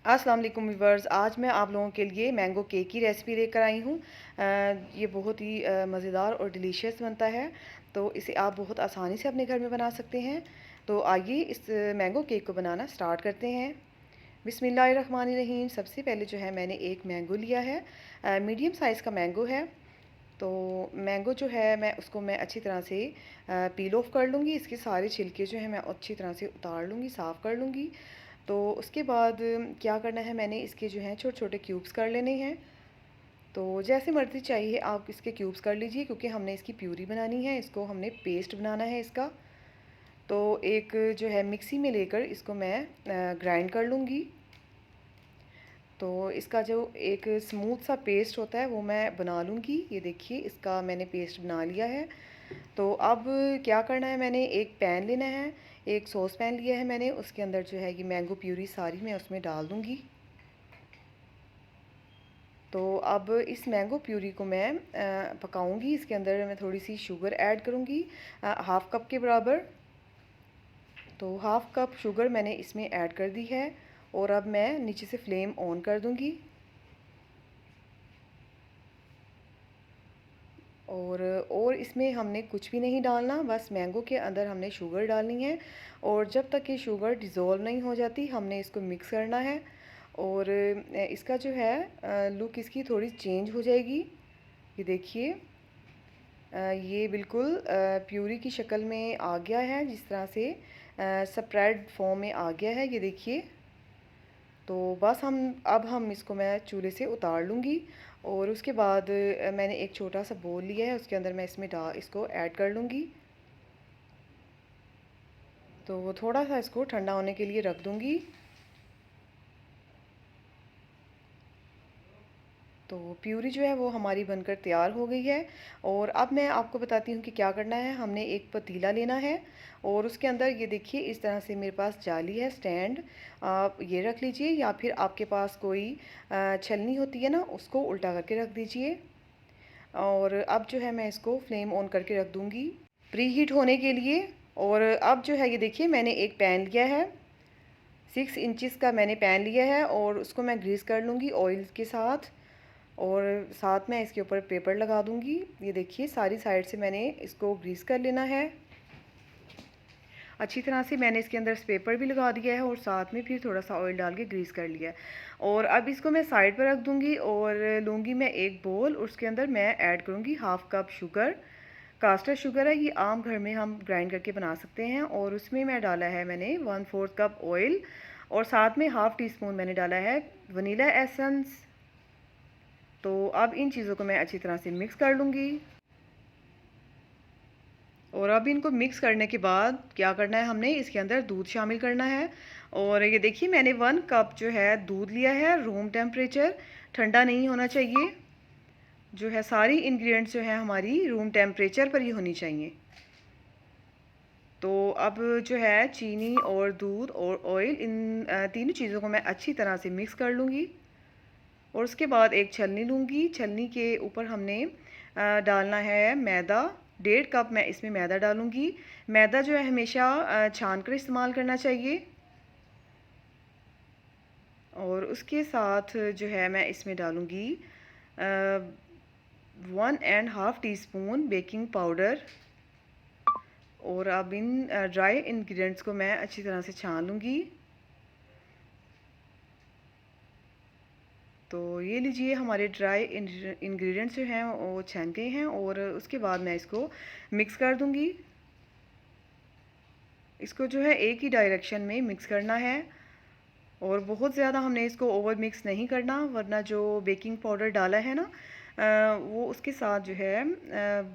अस्सलाम वालेकुम व्यूअर्स। आज मैं आप लोगों के लिए मैंगो केक की रेसिपी लेकर आई हूँ। ये बहुत ही मज़ेदार और डिलीशियस बनता है, तो इसे आप बहुत आसानी से अपने घर में बना सकते हैं। तो आइए इस मैंगो केक को बनाना स्टार्ट करते हैं। बिस्मिल्लाहिर्रहमानिर्रहीम। सबसे पहले जो है मैंने एक मैंगो लिया है, मीडियम साइज़ का मैंगो है। तो मैंगो जो है मैं अच्छी तरह से पील ऑफ कर लूँगी। इसके सारे छिलके जो हैं मैं अच्छी तरह से उतार लूँगी, साफ़ कर लूँगी। तो उसके बाद क्या करना है, मैंने इसके जो हैं छोटे छोटे क्यूब्स कर लेने हैं। तो जैसे मर्ज़ी चाहिए आप इसके क्यूब्स कर लीजिए, क्योंकि हमने इसकी प्यूरी बनानी है, इसको हमने पेस्ट बनाना है इसका। तो एक जो है मिक्सी में लेकर इसको मैं ग्राइंड कर लूँगी। तो इसका जो एक स्मूथ सा पेस्ट होता है वो मैं बना लूँगी। ये देखिए, इसका मैंने पेस्ट बना लिया है। तो अब क्या करना है, मैंने एक पैन लेना है, एक सॉस पैन लिया है मैंने। उसके अंदर जो है ये मैंगो प्यूरी सारी मैं उसमें डाल दूँगी। तो अब इस मैंगो प्यूरी को मैं पकाऊंगी। इसके अंदर मैं थोड़ी सी शुगर ऐड करूँगी, हाफ़ कप के बराबर। तो हाफ़ कप शुगर मैंने इसमें ऐड कर दी है, और अब मैं नीचे से फ्लेम ऑन कर दूँगी। और इसमें हमने कुछ भी नहीं डालना, बस मैंगो के अंदर हमने शुगर डालनी है। और जब तक ये शुगर डिज़ोल्व नहीं हो जाती हमने इसको मिक्स करना है। और इसका जो है लुक इसकी थोड़ी चेंज हो जाएगी। ये देखिए, ये बिल्कुल प्यूरी की शक्ल में आ गया है, जिस तरह से स्प्रेड फॉर्म में आ गया है। ये देखिए, तो बस हम इसको मैं चूल्हे से उतार लूँगी। और उसके बाद मैंने एक छोटा सा बोल लिया है, उसके अंदर मैं इसको ऐड कर लूँगी। तो थोड़ा सा इसको ठंडा होने के लिए रख दूँगी। तो प्यूरी जो है वो हमारी बनकर तैयार हो गई है। और अब मैं आपको बताती हूँ कि क्या करना है। हमने एक पतीला लेना है, और उसके अंदर ये देखिए इस तरह से मेरे पास जाली है स्टैंड, आप ये रख लीजिए, या फिर आपके पास कोई छलनी होती है ना, उसको उल्टा करके रख दीजिए। और अब जो है मैं इसको फ्लेम ऑन करके रख दूँगी प्री हीट होने के लिए। और अब जो है ये देखिए, मैंने एक पैन लिया है, 6 इंचज़ का मैंने पैन लिया है, और उसको मैं ग्रीस कर लूँगी ऑयल के साथ। और साथ में इसके ऊपर पेपर लगा दूँगी। ये देखिए, सारी साइड से मैंने इसको ग्रीस कर लेना है अच्छी तरह से। मैंने इसके अंदर पेपर भी लगा दिया है, और साथ में फिर थोड़ा सा ऑयल डाल के ग्रीस कर लिया है। और अब इसको मैं साइड पर रख दूँगी, और लूँगी मैं एक बोल, उसके अंदर मैं ऐड करूँगी half cup sugar. Caster sugar है, ये आम घर में हम ग्राइंड करके बना सकते हैं। और उसमें मैं डाला है मैंने 1/4 कप ऑयल, और साथ में हाफ़ टी स्पून मैंने डाला है वनीला एसेंस। तो अब इन चीज़ों को मैं अच्छी तरह से मिक्स कर लूँगी। और अब इनको मिक्स करने के बाद क्या करना है, हमने इसके अंदर दूध शामिल करना है। और ये देखिए, मैंने 1 कप जो है दूध लिया है, रूम टेम्परेचर, ठंडा नहीं होना चाहिए। जो है सारी इंग्रेडिएंट्स जो है हमारी रूम टेम्परेचर पर ही होनी चाहिए। तो अब जो है चीनी और दूध और ऑयल, इन तीनों चीज़ों को मैं अच्छी तरह से मिक्स कर लूँगी। और उसके बाद एक छलनी लूँगी, छलनी के ऊपर हमने डालना है मैदा। 1.5 कप मैं इसमें मैदा डालूँगी। मैदा जो है हमेशा छान कर इस्तेमाल करना चाहिए। और उसके साथ जो है मैं इसमें डालूँगी 1.5 टीस्पून बेकिंग पाउडर। और अब इन ड्राई इंग्रेडिएंट्स को मैं अच्छी तरह से छान लूँगी। तो ये लीजिए, हमारे ड्राई इंग्रेडिएंट्स जो हैं वो छन गए हैं। और उसके बाद मैं इसको मिक्स कर दूँगी। इसको जो है एक ही डायरेक्शन में मिक्स करना है, और बहुत ज़्यादा हमने इसको ओवर मिक्स नहीं करना, वरना जो बेकिंग पाउडर डाला है ना, वो उसके साथ जो है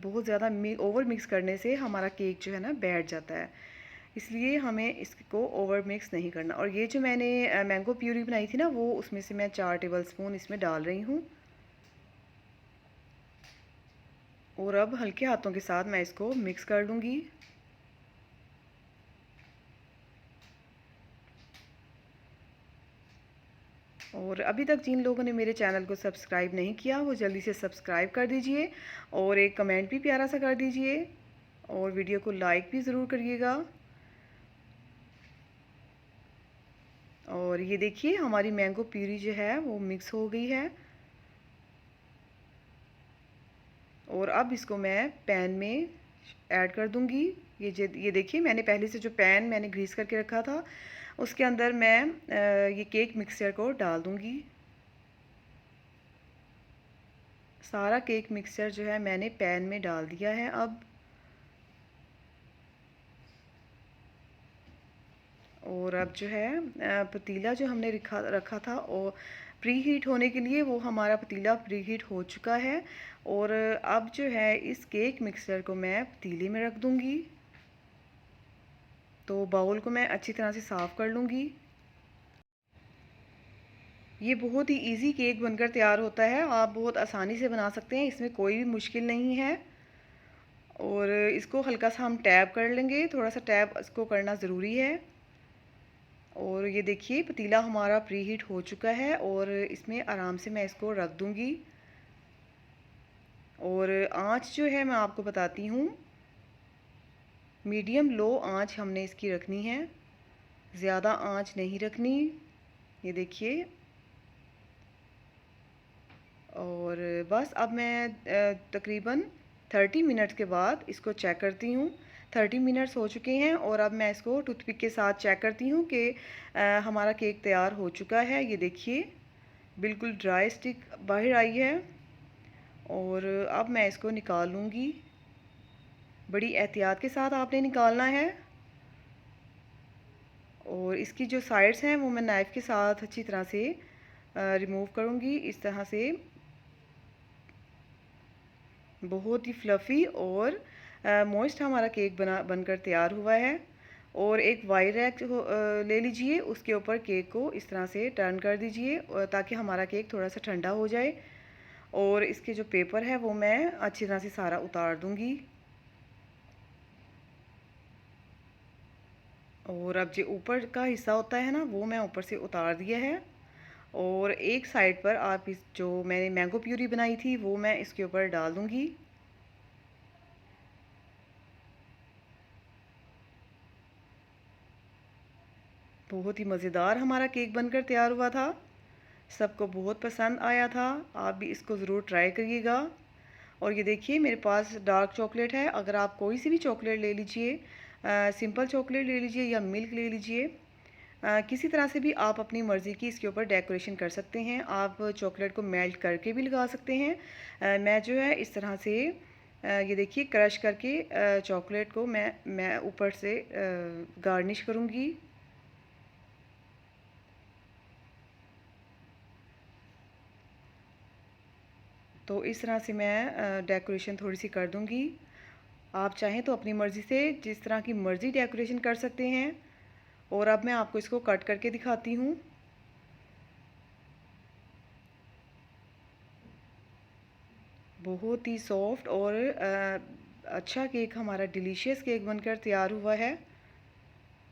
बहुत ज़्यादा ओवर मिक्स करने से हमारा केक जो है ना बैठ जाता है। इसलिए हमें इसको ओवर मिक्स नहीं करना। और ये जो मैंने मैंगो प्यूरी बनाई थी ना, वो उसमें से मैं 4 टेबलस्पून इसमें डाल रही हूँ। और अब हल्के हाथों के साथ मैं इसको मिक्स कर लूँगी। और अभी तक जिन लोगों ने मेरे चैनल को सब्सक्राइब नहीं किया, वो जल्दी से सब्सक्राइब कर दीजिए, और एक कमेंट भी प्यारा सा कर दीजिए, और वीडियो को लाइक भी ज़रूर करिएगा। और ये देखिए हमारी मैंगो प्यूरी जो है वो मिक्स हो गई है। और अब इसको मैं पैन में ऐड कर दूंगी। ये देखिए मैंने पहले से जो पैन मैंने ग्रीस करके रखा था उसके अंदर मैं ये केक मिक्सचर को डाल दूंगी। सारा केक मिक्सचर जो है मैंने पैन में डाल दिया है। अब और अब जो है पतीला जो हमने रखा था और प्री हीट होने के लिए, वो हमारा पतीला प्री हीट हो चुका है। और अब जो है इस केक मिक्सचर को मैं पतीले में रख दूंगी। तो बाउल को मैं अच्छी तरह से साफ़ कर लूँगी। ये बहुत ही इजी केक बनकर तैयार होता है, आप बहुत आसानी से बना सकते हैं, इसमें कोई भी मुश्किल नहीं है। और इसको हल्का सा हम टैप कर लेंगे, थोड़ा सा टैप इसको करना ज़रूरी है। और ये देखिए पतीला हमारा प्री हीट हो चुका है और इसमें आराम से मैं इसको रख दूँगी। और आँच जो है मैं आपको बताती हूँ, मीडियम लो आँच हमने इसकी रखनी है, ज़्यादा आँच नहीं रखनी। ये देखिए। और बस अब मैं तकरीबन 30 मिनट्स के बाद इसको चेक करती हूँ। 30 मिनट्स हो चुके हैं और अब मैं इसको टूथपिक के साथ चेक करती हूँ कि हमारा केक तैयार हो चुका है। ये देखिए बिल्कुल ड्राई स्टिक बाहर आई है। और अब मैं इसको निकाल लूँगी। बड़ी एहतियात के साथ आपने निकालना है। और इसकी जो साइड्स हैं वो मैं नाइफ़ के साथ अच्छी तरह से रिमूव करूँगी। इस तरह से बहुत ही फ्लफ़ी और मॉइस्ट हमारा केक बनकर तैयार हुआ है। और एक वाई रैक ले लीजिए, उसके ऊपर केक को इस तरह से टर्न कर दीजिए ताकि हमारा केक थोड़ा सा ठंडा हो जाए। और इसके जो पेपर है वो मैं अच्छी तरह से सारा उतार दूँगी। और अब जो ऊपर का हिस्सा होता है ना, वो मैं ऊपर से उतार दिया है। और एक साइड पर आप इस जो मैंने मैंगो प्यूरी बनाई थी वो मैं इसके ऊपर डाल दूँगी। बहुत ही मज़ेदार हमारा केक बनकर तैयार हुआ था, सबको बहुत पसंद आया था। आप भी इसको ज़रूर ट्राई करिएगा। और ये देखिए मेरे पास डार्क चॉकलेट है, अगर आप कोई सी भी चॉकलेट ले लीजिए, सिंपल चॉकलेट ले लीजिए या मिल्क ले लीजिए, किसी तरह से भी आप अपनी मर्ज़ी की इसके ऊपर डेकोरेशन कर सकते हैं। आप चॉकलेट को मेल्ट करके भी लगा सकते हैं। मैं जो है इस तरह से ये देखिए क्रश करके चॉकलेट को मैं ऊपर से गार्निश करूँगी। तो इस तरह से मैं डेकोरेशन थोड़ी सी कर दूँगी। आप चाहें तो अपनी मर्ज़ी से जिस तरह की मर्ज़ी डेकोरेशन कर सकते हैं। और अब मैं आपको इसको कट करके दिखाती हूँ। बहुत ही सॉफ्ट और अच्छा केक, हमारा डिलीशियस केक बनकर तैयार हुआ है।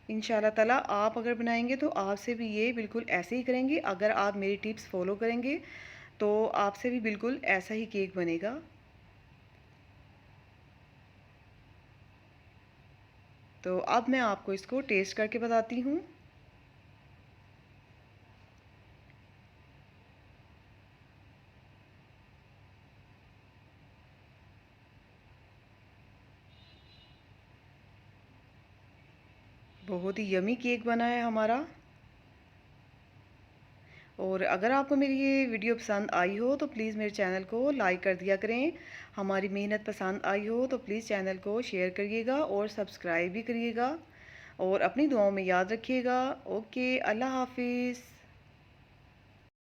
इंशाल्लाह ताला आप अगर बनाएंगे तो आपसे भी ये बिल्कुल ऐसे ही करेंगे। अगर आप मेरी टिप्स फॉलो करेंगे तो आपसे भी बिल्कुल ऐसा ही केक बनेगा। तो अब मैं आपको इसको टेस्ट करके बताती हूँ। बहुत ही यमी केक बना है हमारा। और अगर आपको मेरी ये वीडियो पसंद आई हो तो प्लीज़ मेरे चैनल को लाइक कर दिया करें। हमारी मेहनत पसंद आई हो तो प्लीज़ चैनल को शेयर करिएगा और सब्सक्राइब भी करिएगा। और अपनी दुआओं में याद रखिएगा। ओके, अल्लाह हाफिज़।